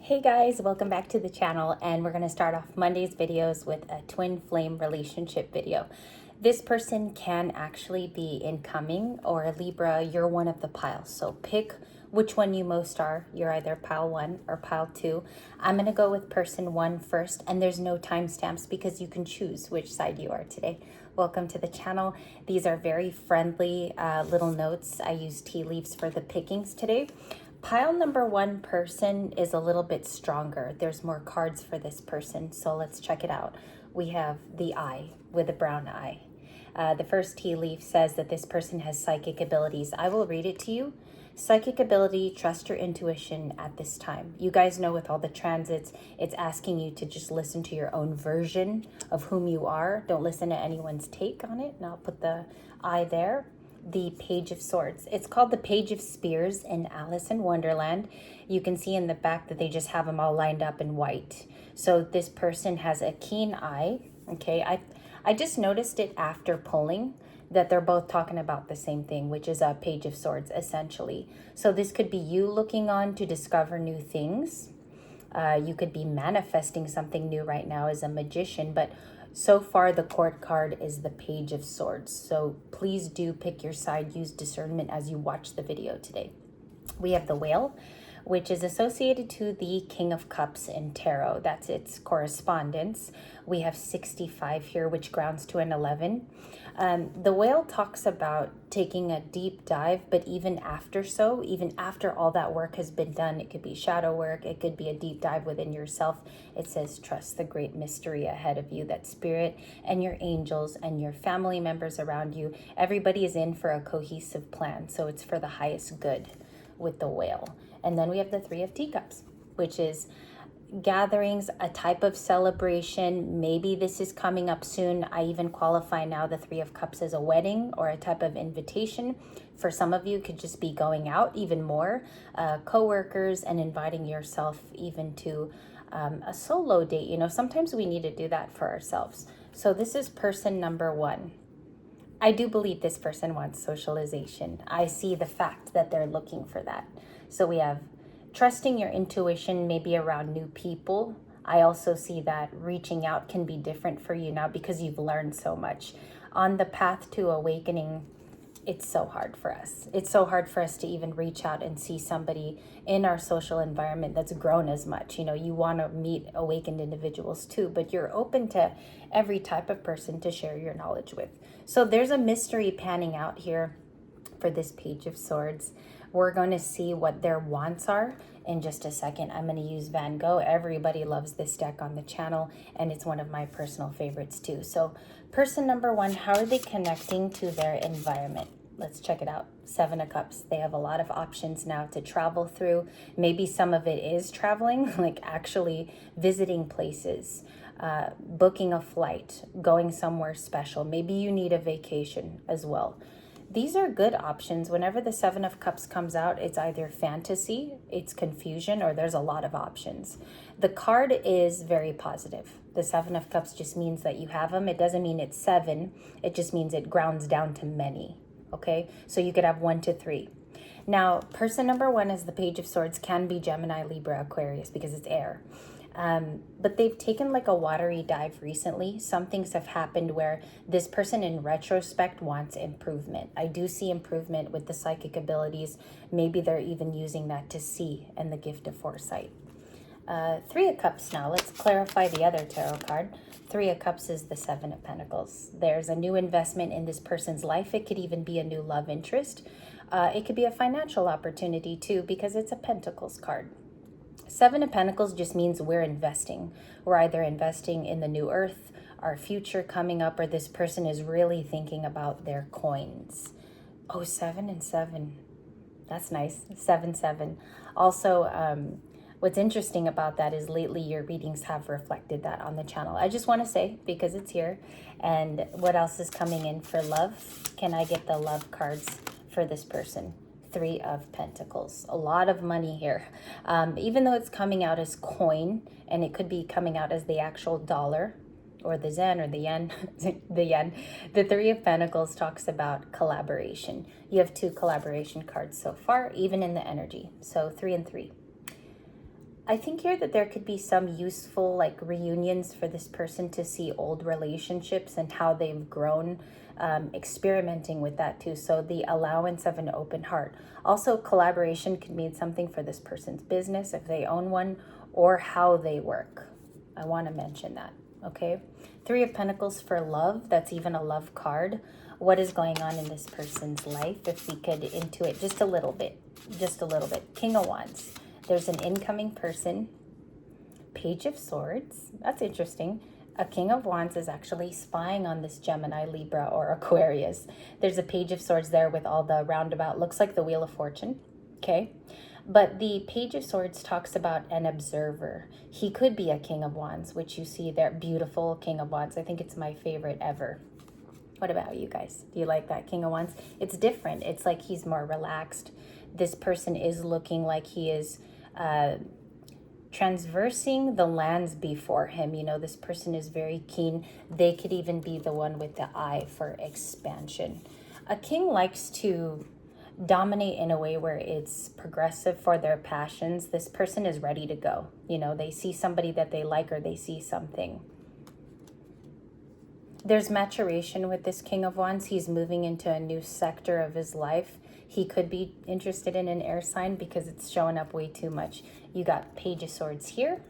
Hey guys, welcome back to the channel, and we're going to start off Monday's videos with a twin flame relationship video. This person can actually be incoming, or Libra, you're one of the piles. So pick which one you most are. You're either pile 1 or pile 2. I'm going to go with person 1 first, and there's no timestamps because you can choose which side you are today. Welcome to the channel. These are very friendly little notes. I use tea leaves for the pickings today. Pile number 1 person is a little bit stronger. There's more cards for this person, so let's check it out. We have the eye with a brown eye. The first tea leaf says that this person has psychic abilities. I will read it to you. Psychic ability, trust your intuition at this time. You guys know with all the transits, it's asking you to just listen to your own version of whom you are. Don't listen to anyone's take on it. And I'll put the eye there. The Page of Swords. It's called the Page of Spears in Alice in Wonderland. You can see in the back that they just have them all lined up in white. So this person has a keen eye. Okay, I just noticed it after pulling that they're both talking about the same thing, which is a Page of Swords essentially. So this could be you looking on to discover new things. You could be manifesting something new right now as a magician, but so far the court card is the Page of Swords. So please do pick your side, use discernment as you watch the video today. We have the Whale, which is associated to the King of Cups in tarot. That's its correspondence. We have 65 here, which grounds to an 11. The Whale talks about taking a deep dive, but even after all that work has been done, it could be shadow work, it could be a deep dive within yourself. It says, trust the great mystery ahead of you, that spirit and your angels and your family members around you, everybody is in for a cohesive plan. So it's for the highest good with the Whale. And then we have the Three of Teacups, which is gatherings, a type of celebration. Maybe this is coming up soon. I even qualify now the Three of Cups as a wedding or a type of invitation. For some of you, it could just be going out even more, co-workers, and inviting yourself even to a solo date. You know, sometimes we need to do that for ourselves. So this is person number 1. I do believe this person wants socialization. I see the fact that they're looking for that. So we have trusting your intuition, maybe around new people. I also see that reaching out can be different for you now because you've learned so much. On the path to awakening, it's so hard for us. It's so hard for us to even reach out and see somebody in our social environment that's grown as much. You know, you want to meet awakened individuals too, but you're open to every type of person to share your knowledge with. So there's a mystery panning out here for this Page of Swords. We're going to see what their wants are in just a second. I'm going to use Van Gogh. Everybody loves this deck on the channel, and it's one of my personal favorites too. So person number 1, how are they connecting to their environment? Let's check it out. 7 of Cups. They have a lot of options now to travel through. Maybe some of it is traveling, like actually visiting places, booking a flight, going somewhere special. Maybe you need a vacation as well. These are good options. Whenever the 7 of Cups comes out, it's either fantasy, it's confusion, or there's a lot of options. The card is very positive. The 7 of Cups just means that you have them. It doesn't mean it's 7. It just means it grounds down to many. Okay, so you could have 1 to 3. Now, person number 1 is the Page of Swords, can be Gemini, Libra, Aquarius because it's air. But they've taken like a watery dive recently. Some things have happened where this person in retrospect wants improvement. I do see improvement with the psychic abilities. Maybe they're even using that to see, and the gift of foresight. 3 of Cups now. Let's clarify the other tarot card. 3 of Cups is the 7 of Pentacles. There's a new investment in this person's life. It could even be a new love interest. It could be a financial opportunity too because it's a Pentacles card. 7 of Pentacles just means we're investing. We're either investing in the new earth, our future coming up, or this person is really thinking about their coins. Oh, 7 and 7. That's nice. 7, 7. Also, what's interesting about that is lately your readings have reflected that on the channel. I just want to say, because it's here. And what else is coming in for love? Can I get the love cards for this person? 3 of Pentacles. A lot of money here. Even though it's coming out as coin, and it could be coming out as the actual dollar, or the Zen, or the yen, the yen. The 3 of Pentacles talks about collaboration. You have 2 collaboration cards so far, even in the energy. So 3 and 3. I think here that there could be some useful like reunions for this person to see old relationships and how they've grown, experimenting with that too. So the allowance of an open heart. Also, collaboration could mean something for this person's business if they own one, or how they work. I want to mention that. Okay. Three of Pentacles for love. That's even a love card. What is going on in this person's life? If we could intuit just a little bit, just a little bit. King of Wands. There's an incoming person. Page of Swords. That's interesting. A King of Wands is actually spying on this Gemini, Libra, or Aquarius. There's a Page of Swords there with all the roundabout. Looks like the Wheel of Fortune. Okay. But the Page of Swords talks about an observer. He could be a King of Wands, which you see there. Beautiful King of Wands. I think it's my favorite ever. What about you guys? Do you like that King of Wands? It's different. It's like he's more relaxed. This person is looking like he is transversing the lands before him. You know, this person is very keen. They could even be the one with the eye for expansion. A king likes to dominate in a way where it's progressive for their passions. This person is ready to go. You know, they see somebody that they like, or they see something. There's maturation with this King of Wands. He's moving into a new sector of his life. He could be interested in an air sign because it's showing up way too much. You got Page of Swords here.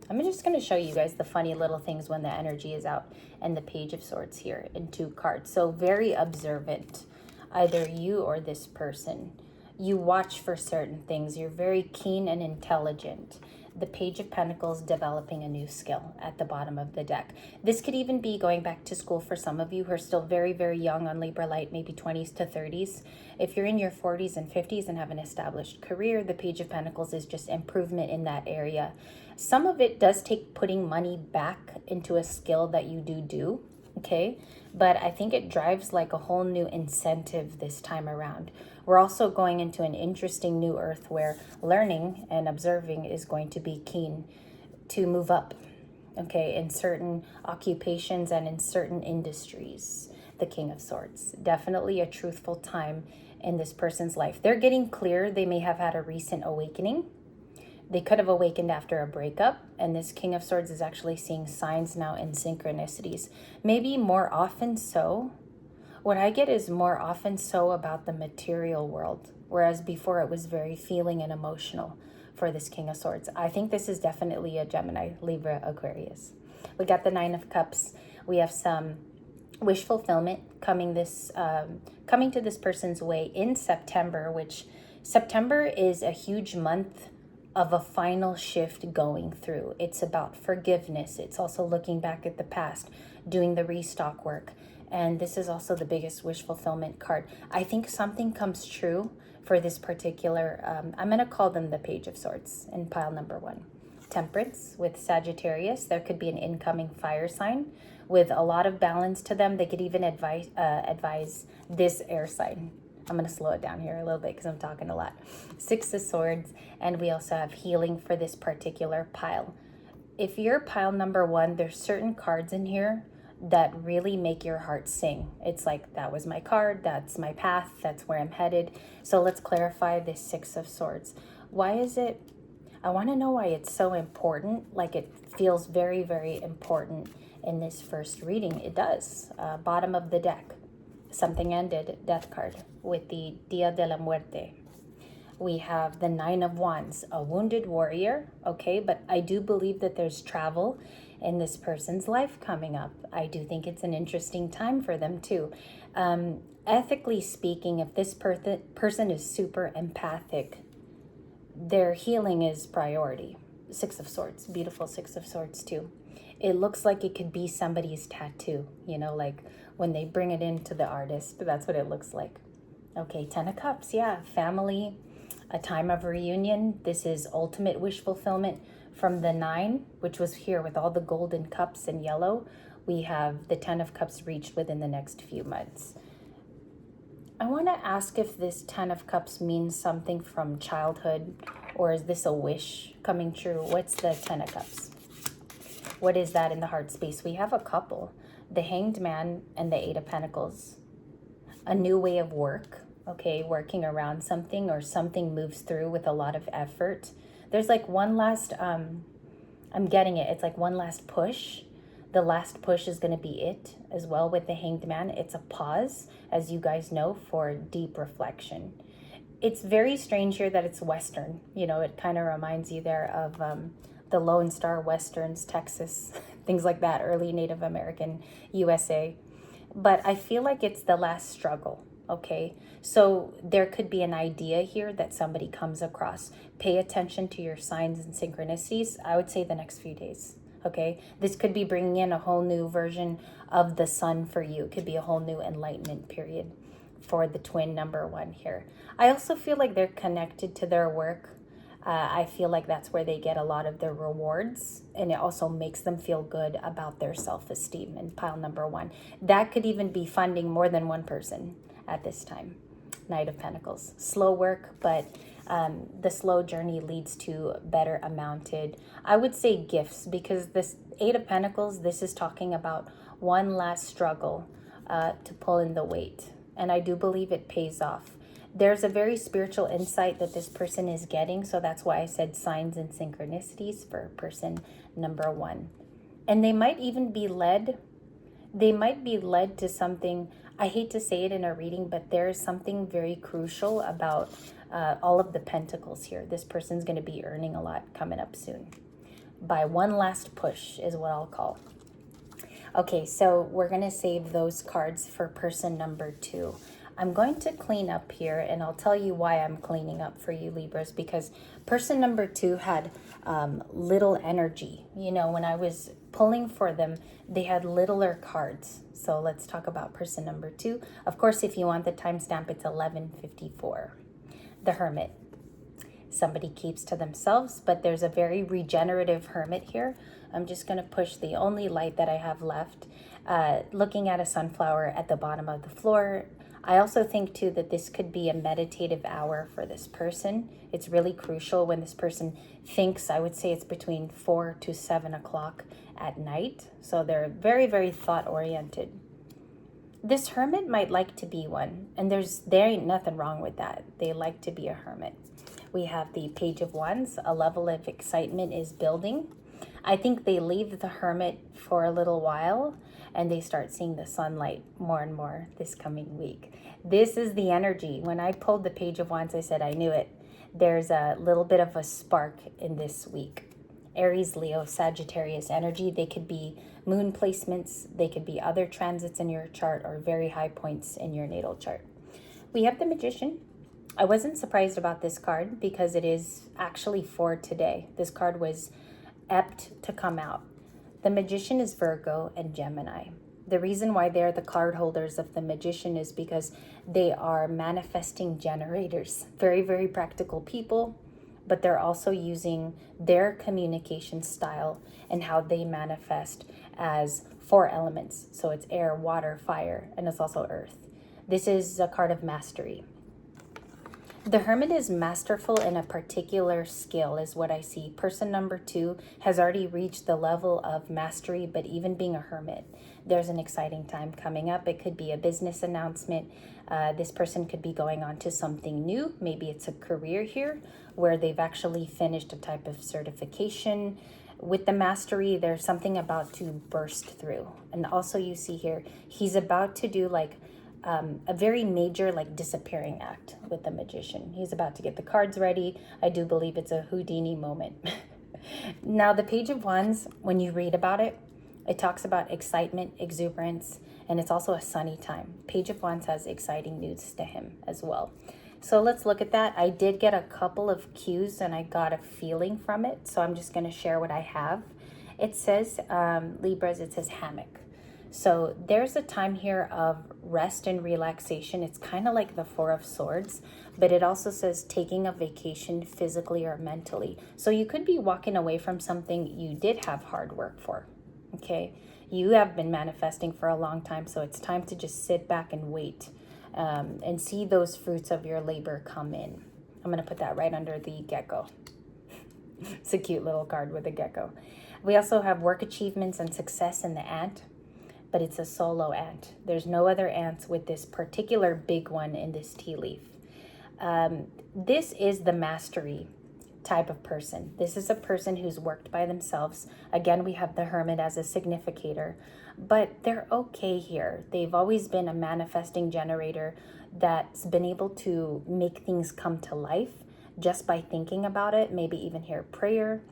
I'm just going to show you guys the funny little things when the energy is out. And the Page of Swords here in 2 cards. So very observant, either you or this person. You watch for certain things. You're very keen and intelligent. The Page of Pentacles, developing a new skill at the bottom of the deck. This could even be going back to school for some of you who are still very, very young on Libra Light, maybe 20s to 30s. If you're in your 40s and 50s and have an established career, the Page of Pentacles is just improvement in that area. Some of it does take putting money back into a skill that you do, okay? But I think it drives like a whole new incentive this time around. We're also going into an interesting new earth where learning and observing is going to be keen to move up, okay, in certain occupations and in certain industries. The King of Swords, definitely a truthful time in this person's life. They're getting clear. They may have had a recent awakening. They could have awakened after a breakup, and this King of Swords is actually seeing signs now in synchronicities. Maybe more often so. What I get is more often so about the material world, whereas before it was very feeling and emotional for this King of Swords. I think this is definitely a Gemini, Libra, Aquarius. We got the 9 of Cups. We have some wish fulfillment coming to this person's way in September, which September is a huge month of a final shift going through. It's about forgiveness. It's also looking back at the past, doing the restock work. And this is also the biggest wish fulfillment card. I think something comes true for this particular, I'm going to call them the Page of Swords in pile number 1. Temperance with Sagittarius. There could be an incoming fire sign with a lot of balance to them. They could even advise this air sign. I'm going to slow it down here a little bit because I'm talking a lot. 6 of Swords, and we also have healing for this particular pile. If you're pile number 1, there's certain cards in here that really make your heart sing. It's like, that was my card, that's my path, that's where I'm headed. So let's clarify this 6 of Swords. Why is it, I want to know why it's so important. Like, it feels very, very important in this first reading. It does. Bottom of the deck. Something ended, death card with the Dia de la Muerte. We have the 9 of Wands, a wounded warrior, okay? But I do believe that there's travel in this person's life coming up. I do think it's an interesting time for them too. Ethically speaking, if this person is super empathic, their healing is priority. 6 of Swords, beautiful 6 of Swords too. It looks like it could be somebody's tattoo, you know, like when they bring it into the artist, that's what it looks like. Okay, 10 of Cups, yeah, family, a time of reunion. This is ultimate wish fulfillment. From the 9, which was here with all the golden cups in yellow, we have the 10 of Cups reached within the next few months. I want to ask if this 10 of Cups means something from childhood, or is this a wish coming true? What's the 10 of Cups? What is that in the heart space? We have a couple, the Hanged Man and the 8 of Pentacles. A new way of work, okay, working around something, or something moves through with a lot of effort. There's like one last, I'm getting it. It's like one last push. The last push is going to be it as well with the Hanged Man. It's a pause, as you guys know, for deep reflection. It's very strange here that it's Western. You know, it kind of reminds you there of the Lone Star Westerns, Texas, things like that, early Native American USA. But I feel like it's the last struggle, okay? So there could be an idea here that somebody comes across. Pay attention to your signs and synchronicities. I would say the next few days, okay? This could be bringing in a whole new version of the sun for you. It could be a whole new enlightenment period for the twin number one here. I also feel like they're connected to their work. I feel like that's where they get a lot of their rewards, and it also makes them feel good about their self-esteem in pile number one. That could even be funding more than one person at this time. Knight of Pentacles. Slow work, but the slow journey leads to better amounted, I would say, gifts, because this Eight of Pentacles, this is talking about one last struggle to pull in the weight. And I do believe it pays off. There's a very spiritual insight that this person is getting. So that's why I said signs and synchronicities for person number one. And they might even be led. They might be led to something. I hate to say it in a reading, but there is something very crucial about all of the pentacles here. This person's going to be earning a lot coming up soon. By one last push is what I'll call. Okay, so we're going to save those cards for person number two. I'm going to clean up here, and I'll tell you why I'm cleaning up for you, Libras, because person number two had little energy. You know, when I was pulling for them, they had littler cards. So let's talk about person number two. Of course, if you want the timestamp, it's 11:54. The Hermit. Somebody keeps to themselves, but there's a very regenerative Hermit here. I'm just going to push the only light that I have left, looking at a sunflower at the bottom of the floor. I also think too that this could be a meditative hour for this person. It's really crucial when this person thinks. I would say it's between 4 to 7 o'clock at night. So they're very, very thought oriented. This Hermit might like to be one, and there ain't nothing wrong with that. They like to be a hermit. We have the Page of Wands. A level of excitement is building. I think they leave the Hermit for a little while, and they start seeing the sunlight more and more this coming week. This is the energy. When I pulled the Page of Wands, I said I knew it. There's a little bit of a spark in this week. Aries, Leo, Sagittarius energy. They could be moon placements. They could be other transits in your chart or very high points in your natal chart. We have the Magician. I wasn't surprised about this card because it is actually for today. This card was apt to come out. The Magician is Virgo and Gemini. The reason why they're the card holders of the Magician is because they are manifesting generators. Very, very practical people, but they're also using their communication style and how they manifest as 4 elements. So it's air, water, fire, and it's also earth. This is a card of mastery. The Hermit is masterful in a particular skill is what I see. Person number 2 has already reached the level of mastery, but even being a hermit, there's an exciting time coming up. It could be a business announcement. This person could be going on to something new. Maybe it's a career here where they've actually finished a type of certification. With the mastery, there's something about to burst through. And also you see here, he's about to do like a very major like disappearing act with the Magician. He's about to get the cards ready. I do believe it's a Houdini moment. Now the Page of Wands, when you read about it, it talks about excitement, exuberance, and it's also a sunny time. Page of Wands has exciting news to him as well. So let's look at that. I did get a couple of cues and I got a feeling from it. So I'm just going to share what I have. It says, Libras, it says hammock. So there's a time here of rest and relaxation. It's kind of like the Four of Swords, but it also says taking a vacation physically or mentally. So you could be walking away from something you did have hard work for, okay? You have been manifesting for a long time, so it's time to just sit back and wait and see those fruits of your labor come in. I'm going to put that right under the gecko. It's a cute little card with a gecko. We also have work achievements and success in the ant, but it's a solo ant. There's no other ants with this particular big one in this tea leaf. This is the mastery. type of person. This is a person who's worked by themselves. Again, we have the Hermit as a significator, but they're okay here. They've always been a manifesting generator that's been able to make things come to life just by thinking about it, maybe even hear prayer.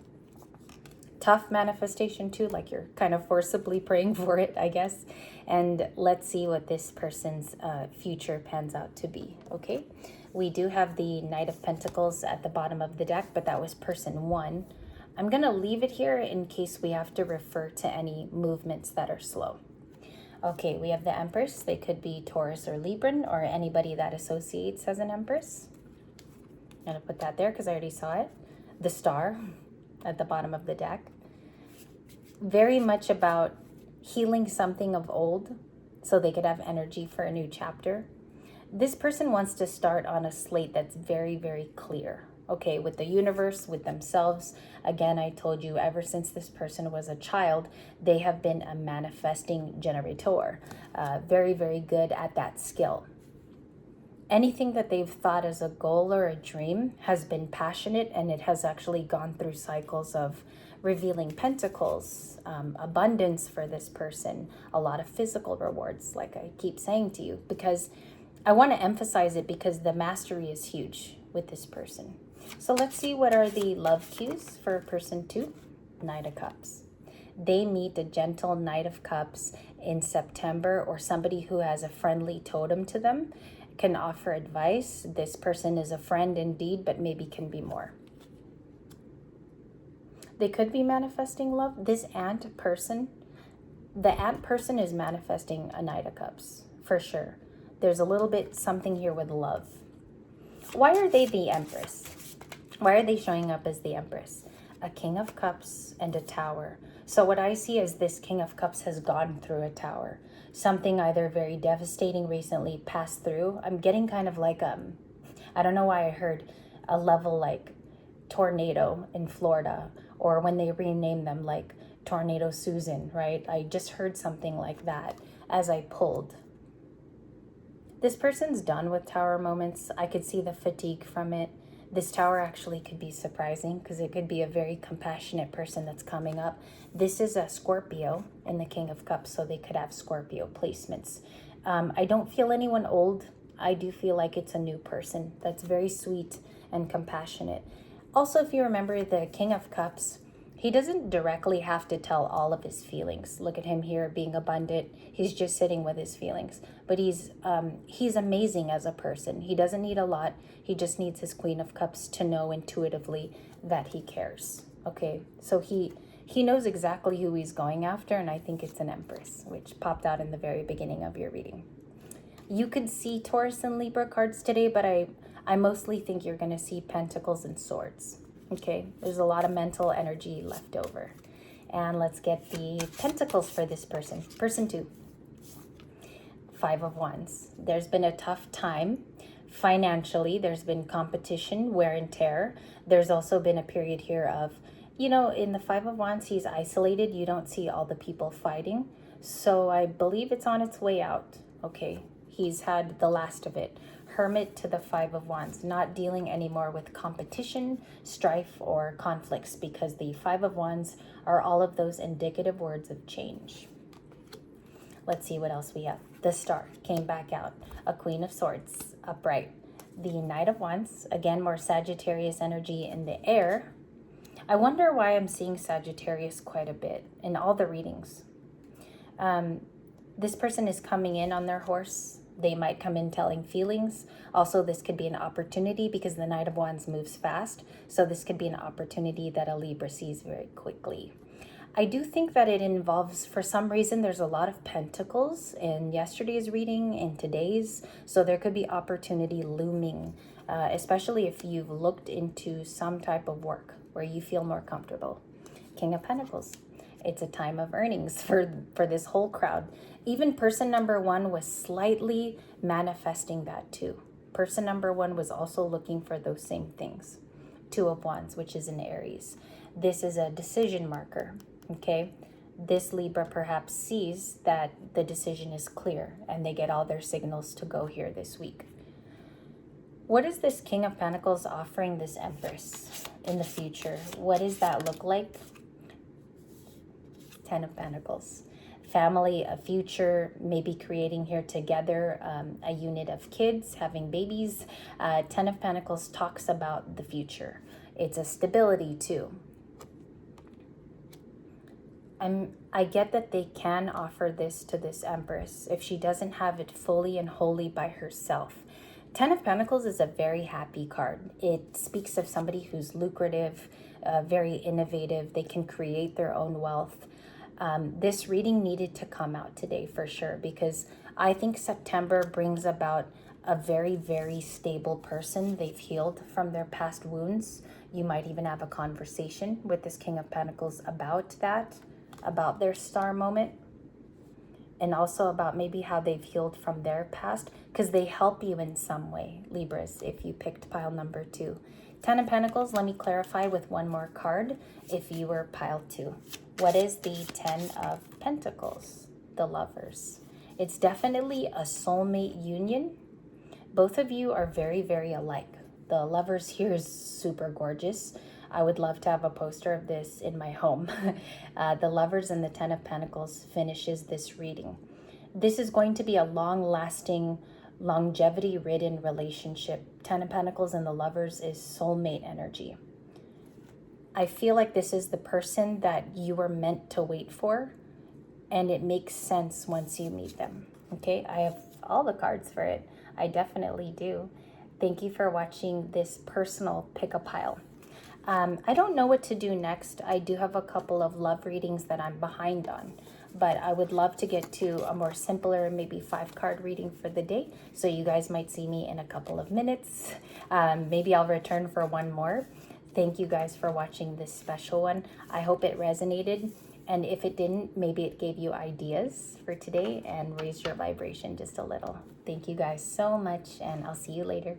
Tough manifestation too, like you're kind of forcibly praying for it, I guess. And let's see what this person's future pans out to be, okay? We do have the Knight of Pentacles at the bottom of the deck, but that was person one. I'm going to leave it here in case we have to refer to any movements that are slow. Okay, we have the Empress. They could be Taurus or Libran or anybody that associates as an Empress. I'm going to put that there because I already saw it. The Star at the bottom of the deck. Very much about healing something of old so they could have energy for a new chapter. This person wants to start on a slate that's very, very clear. Okay, with the universe, with themselves. Again, I told you ever since this person was a child, they have been a manifesting generator. Very, very good at that skill. Anything that they've thought as a goal or a dream has been passionate, and it has actually gone through cycles of revealing pentacles, abundance for this person, a lot of physical rewards, like I keep saying to you, because I want to emphasize it because the mastery is huge with this person. So let's see what are the love cues for person two. Knight of Cups. They meet a gentle Knight of Cups in September, or somebody who has a friendly totem to them can offer advice. This person is a friend indeed, but maybe can be more. They could be manifesting love. This ant person, the ant person is manifesting a Knight of Cups for sure. There's a little bit something here with love. Why are they the Empress? Why are they showing up as the Empress? A King of Cups and a Tower. So what I see is this King of Cups has gone through a tower. Something either very devastating recently passed through. I'm getting kind of like, I don't know why I heard a level like tornado in Florida, or when they rename them like Tornado Susan, right? I just heard something like that as I pulled. This person's done with tower moments. I could see the fatigue from it. This tower actually could be surprising because it could be a very compassionate person that's coming up. This is a Scorpio in the King of Cups, so they could have Scorpio placements. I don't feel anyone old. I do feel like it's a new person that's very sweet and compassionate. Also, if you remember the King of Cups, he doesn't directly have to tell all of his feelings. Look at him here being abundant. He's just sitting with his feelings. But he's amazing as a person. He doesn't need a lot. He just needs his Queen of Cups to know intuitively that he cares. Okay, so he knows exactly who he's going after, and I think it's an Empress, which popped out in the very beginning of your reading. You could see Taurus and Libra cards today, but I mostly think you're going to see Pentacles and Swords. Okay, there's a lot of mental energy left over. And let's get the Pentacles for this person. Person two. Five of Wands. There's been a tough time financially. There's been competition, wear and tear. There's also been a period here of, you know, in the Five of Wands, he's isolated. You don't see all the people fighting. So I believe it's on its way out. Okay, he's had the last of it. Hermit to the Five of Wands, not dealing anymore with competition, strife, or conflicts, because the Five of Wands are all of those indicative words of change. Let's see what else we have. The Star came back out. A Queen of Swords, upright. The Knight of Wands, again, more Sagittarius energy in the air. I wonder why I'm seeing Sagittarius quite a bit in all the readings. This person is coming in on their horse. They might come in telling feelings. Also, this could be an opportunity because the Knight of Wands moves fast. So this could be an opportunity that a Libra sees very quickly. I do think that it involves, for some reason, there's a lot of pentacles in yesterday's reading and today's. So there could be opportunity looming, especially if you've looked into some type of work where you feel more comfortable. King of Pentacles. It's a time of earnings for this whole crowd. Even person number one was slightly manifesting that too. Person number one was also looking for those same things. Two of Wands, which is in Aries. This is a decision marker, okay? This Libra perhaps sees that the decision is clear and they get all their signals to go here this week. What is this King of Pentacles offering this Empress in the future? What does that look like? Ten of Pentacles. Family, a future, maybe creating here together a unit of kids, having babies. Ten of Pentacles talks about the future. It's a stability too. I get that they can offer this to this Empress if she doesn't have it fully and wholly by herself. Ten of Pentacles is a very happy card. It speaks of somebody who's lucrative, very innovative. They can create their own wealth. This reading needed to come out today for sure, because I think September brings about a very, very stable person. They've healed from their past wounds. You might even have a conversation with this King of Pentacles about that, about their star moment, and also about maybe how they've healed from their past, because they help you in some way, Libras, if you picked pile number 2. Ten of Pentacles, let me clarify with one more card if you were pile 2. What is the Ten of Pentacles? The Lovers. It's definitely a soulmate union. Both of you are very, very alike. The Lovers here is super gorgeous. I would love to have a poster of this in my home. The Lovers and the Ten of Pentacles finishes this reading. This is going to be a long-lasting, longevity-ridden relationship. Ten of Pentacles and the Lovers is soulmate energy. I feel like this is the person that you were meant to wait for, and it makes sense once you meet them. Okay, I have all the cards for it. I definitely do. Thank you for watching this personal pick a pile. I don't know what to do next. I do have a couple of love readings that I'm behind on, but I would love to get to a more simpler, maybe 5-card reading for the day. So you guys might see me in a couple of minutes. Maybe I'll return for one more. Thank you guys for watching this special one. I hope it resonated. And if it didn't, maybe it gave you ideas for today and raised your vibration just a little. Thank you guys so much, and I'll see you later.